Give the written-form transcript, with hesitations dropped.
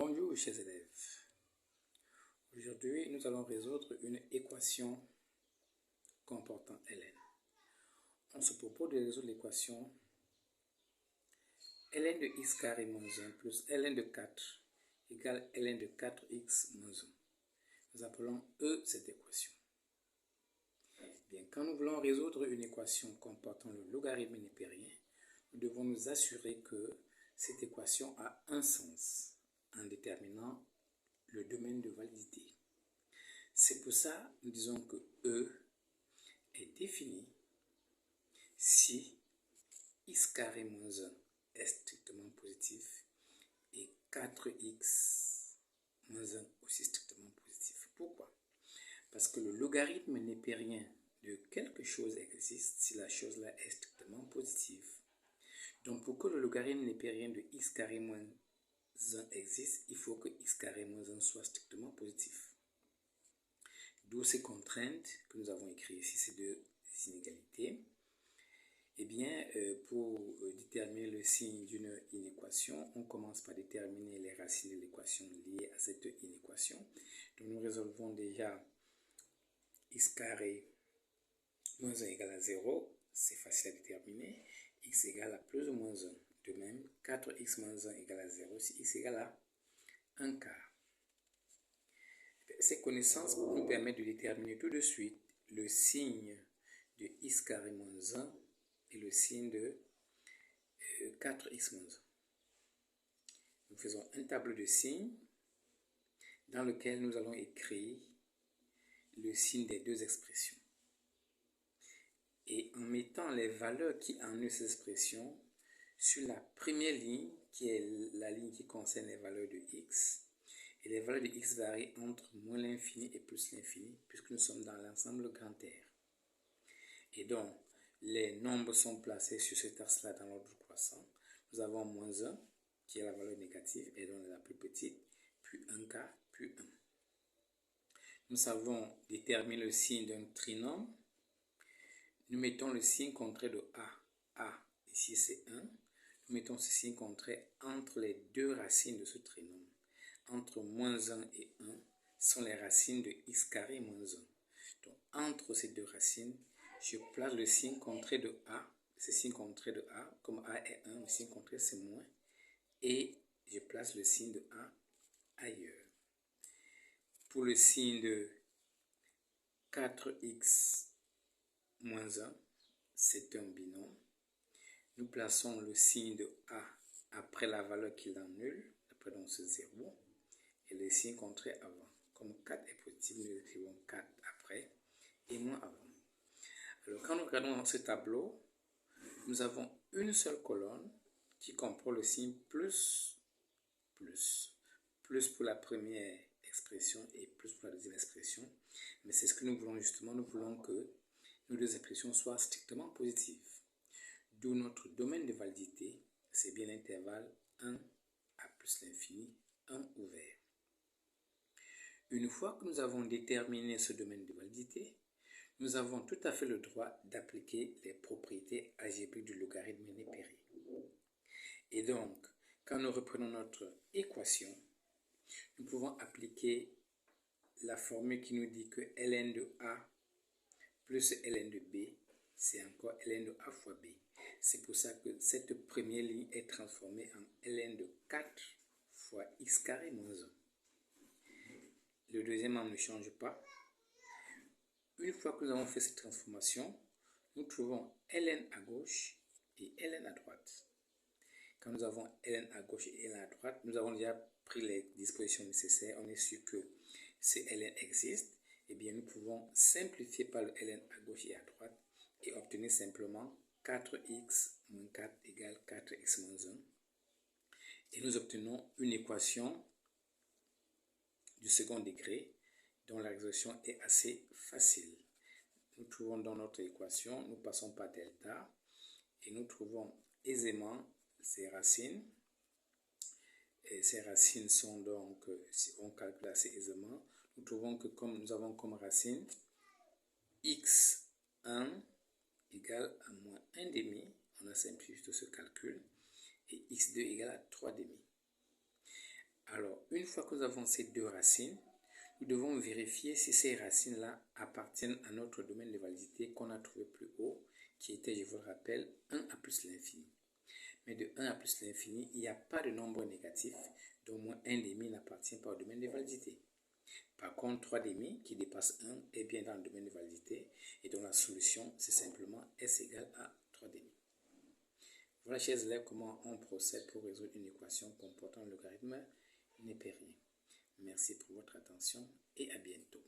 Bonjour chers élèves. Aujourd'hui, nous allons résoudre une équation comportant ln. On se propose de résoudre l'équation ln de x carré moins 1 plus ln de 4 égale ln de 4x moins 1. Nous appelons E cette équation. Bien, quand nous voulons résoudre une équation comportant le logarithme népérien, nous devons nous assurer que cette équation a un sens en déterminant le domaine de validité. C'est pour ça nous disons que E est défini si x carré moins 1 est strictement positif et 4x moins 1 aussi strictement positif. Pourquoi? Parce que le logarithme népérien de quelque chose existe si la chose-là est strictement positive. Donc pour que le logarithme népérien de x carré moins 1 existe, il faut que x carré moins 1 soit strictement positif. D'où ces contraintes que nous avons écrites ici, ces deux inégalités. Eh bien, pour déterminer le signe d'une inéquation, on commence par déterminer les racines de l'équation liées à cette inéquation. Donc nous résolvons déjà x carré moins 1 égale à 0, c'est facile à déterminer. X égale à plus ou moins 1. De même, 4x moins 1 égale à 0 si x égale à 1 quart. Ces connaissances nous permettent de déterminer tout de suite le signe de x carré moins 1 et le signe de 4x moins 1. Nous faisons un tableau de signes dans lequel nous allons écrire le signe des deux expressions. Et en mettant les valeurs qui annulent ces expressions sur la première ligne, qui est la ligne qui concerne les valeurs de x, et les valeurs de x varient entre moins l'infini et plus l'infini, puisque nous sommes dans l'ensemble grand R. Et donc, les nombres sont placés sur cet axe-là dans l'ordre croissant. Nous avons moins 1, qui est la valeur négative, et donc la plus petite, puis 1 quart, puis 1. Nous savons déterminer le signe d'un trinôme. Nous mettons le signe contraire de A, ici c'est 1. Nous mettons ce signe contraire entre les deux racines de ce trinôme. Entre moins 1 et 1 sont les racines de x carré moins 1. Donc, entre ces deux racines, je place le signe contraire de A. Ce signe contraire de A, comme A est 1, le signe contraire c'est moins. Et je place le signe de A ailleurs. Pour le signe de 4x moins 1, c'est un binôme. Nous plaçons le signe de A après la valeur qui l'annule, après donc ce 0. Et le signe contraire avant. Comme 4 est positif, nous écrivons 4 après et moins avant. Alors quand nous regardons dans ce tableau, nous avons une seule colonne qui comprend le signe plus, plus. Plus pour la première expression et plus pour la deuxième expression. Mais c'est ce que nous voulons justement, nous voulons que nos deux expressions soient strictement positives. D'où notre domaine de validité, c'est bien l'intervalle 1 à plus l'infini, 1 ouvert. Une fois que nous avons déterminé ce domaine de validité, nous avons tout à fait le droit d'appliquer les propriétés algébriques du logarithme népérien. Et donc, quand nous reprenons notre équation, nous pouvons appliquer la formule qui nous dit que ln de A plus ln de B, c'est encore ln de A fois B. C'est pour ça que cette première ligne est transformée en ln de 4 fois x carré moins 1. Le deuxième ne change pas. Une fois que nous avons fait cette transformation, nous trouvons ln à gauche et ln à droite. Quand nous avons ln à gauche et ln à droite, nous avons déjà pris les dispositions nécessaires. On est sûr que ces ln existent. Eh bien, nous pouvons simplifier par le ln à gauche et à droite et obtenir simplement 4x moins 4 égale 4x moins 1. Et nous obtenons une équation du second degré dont la résolution est assez facile. Nous trouvons dans notre équation, nous passons par delta et nous trouvons aisément ces racines. Et ces racines sont donc, si on calcule assez aisément, nous trouvons que comme nous avons comme racine x1 égale à moins 1 demi, on a simplifié tout ce calcul, et x2 égale à 3 demi. Alors, une fois que nous avons ces deux racines, nous devons vérifier si ces racines-là appartiennent à notre domaine de validité qu'on a trouvé plus haut, qui était, je vous le rappelle, 1 à plus l'infini. Mais de 1 à plus l'infini, il n'y a pas de nombre négatif, d'au moins 1 demi n'appartient pas au domaine de validité. Par contre, 3 demi qui dépasse 1 est bien dans le domaine de validité, et donc la solution, c'est simplement S égale à 3 demi. Voilà, chers élèves, comment on procède pour résoudre une équation comportant le logarithme népérien. Merci pour votre attention et à bientôt.